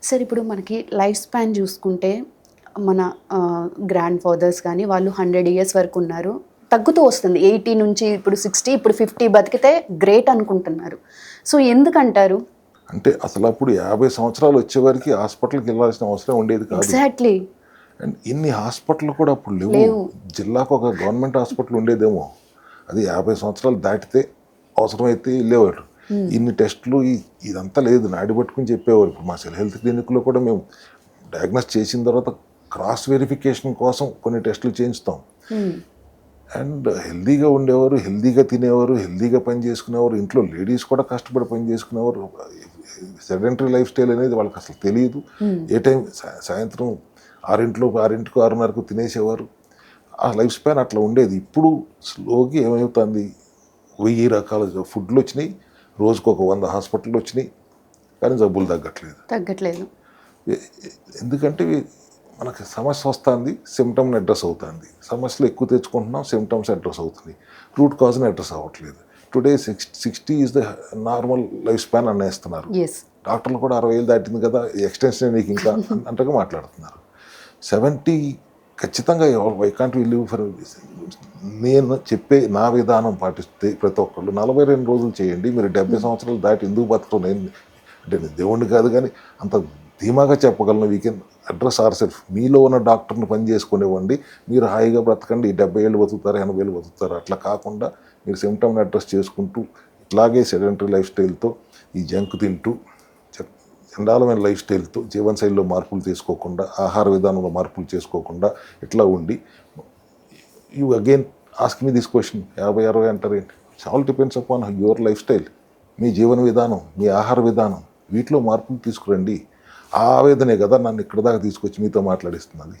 Sir ఇప్పుడు మనకి life span చూసుకుంటే మన గ్రాండ్ ఫాదర్స్ కానీ వాళ్ళు 100 ఇయర్స్ వరకు ఉన్నారు, తగ్గుతూ వస్తుంది. 80 నుంచి ఇప్పుడు 60, ఇప్పుడు 50 బతికితే గ్రేట్ అనుకుంటున్నారు. సో ఎందుకంటారు? అంటే అసలు అప్పుడు 50 సంవత్సరాలు వచ్చేవారికి హాస్పిటల్కి వెళ్ళాల్సిన అవసరం ఉండేది కాదు. ఎగ్జాక్ట్లీ. అండ్ ఇన్ని హాస్పిటల్ కూడా అప్పుడు లేవు. జిల్లాకు ఒక గవర్నమెంట్ హాస్పిటల్ ఉండేదేమో, అది 50 సంవత్సరాలు దాటితే అవసరమైతే వెళ్ళేవారు. ఇన్ని టెస్టులు ఇదంతా లేదు, నాడి పట్టుకుని చెప్పేవారు. ఇప్పుడు మా సెల్ హెల్త్ క్లినిక్లో కూడా మేము డయాగ్నోస్ చేసిన తర్వాత క్రాస్ వెరిఫికేషన్ కోసం కొన్ని టెస్టులు చేయించుతాం. అండ్ హెల్దీగా ఉండేవారు, హెల్దీగా తినేవారు, హెల్దీగా పని చేసుకునేవారు. ఇంట్లో లేడీస్ కూడా కష్టపడి పని చేసుకునేవారు. సెడెంటరీ లైఫ్ స్టైల్ అనేది వాళ్ళకి అసలు తెలియదు. ఏ టైం సాయంత్రం 6:30కు తినేసేవారు. ఆ లైఫ్ స్పాన్ అట్లా ఉండేది. ఇప్పుడు స్లోగా ఏమవుతుంది, 1000 రకాల ఫుడ్లు వచ్చినాయి, రోజుకు ఒక 100 హాస్పిటల్ వచ్చినాయి, కానీ జబ్బులు తగ్గట్లేదు. ఎందుకంటే మనకి సమస్య వస్తుంది, సిమ్టమ్ని అడ్రస్ అవుతుంది. సమస్యలు ఎక్కువ తెచ్చుకుంటున్నాం, సిమ్టమ్స్ అడ్రస్ అవుతుంది, రూట్ కాజ్ని అడ్రస్ అవ్వట్లేదు. Today 60 is the normal life span అనేస్తున్నారు. డాక్టర్లు కూడా 60 ఏళ్ళు దాటింది కదా, ఎక్స్టెన్షన్ నీకు ఇంకా అంతగా మాట్లాడుతున్నారు. 70 ఖచ్చితంగా why can't we live for. నేను చెప్పే నా విధానం పాటిస్తే ప్రతి ఒక్కళ్ళు 42 రోజులు చేయండి. మీరు 70 సంవత్సరాలు దాటి ఎందుకు బతకడం? అంటే నేను దేవుణ్ణి కాదు, కానీ అంత ధీమాగా చెప్పగలను. We can address our self. మీలో ఉన్న డాక్టర్ని పని చేసుకునేవ్వండి, మీరు హాయిగా బ్రతకండి. 70 ఏళ్ళు బతుకుతారు, 80 ఏళ్ళు బతుకుతారు. అట్లా కాకుండా మీరు సిమ్టమ్ని అడ్రస్ చేసుకుంటూ ఇట్లాగే సెడెంటరీ లైఫ్ స్టైల్తో, ఈ జంక్ తింటూ, చండాలమైన లైఫ్ స్టైల్తో, జీవనశైలిలో మార్పులు తీసుకోకుండా, ఆహార విధానంలో మార్పులు చేసుకోకుండా ఇట్లా ఉండి, you again ask me this question, 50-60 అంటారు ఏంటి? All depends upon your life style. మీ జీవన విధానం, మీ ఆహార విధానం, వీటిలో మార్పులు తీసుకురండి. ఆ ఆవేదనే కదా నన్ను ఇక్కడ దాకా తీసుకొచ్చి మీతో మాట్లాడిస్తున్నది.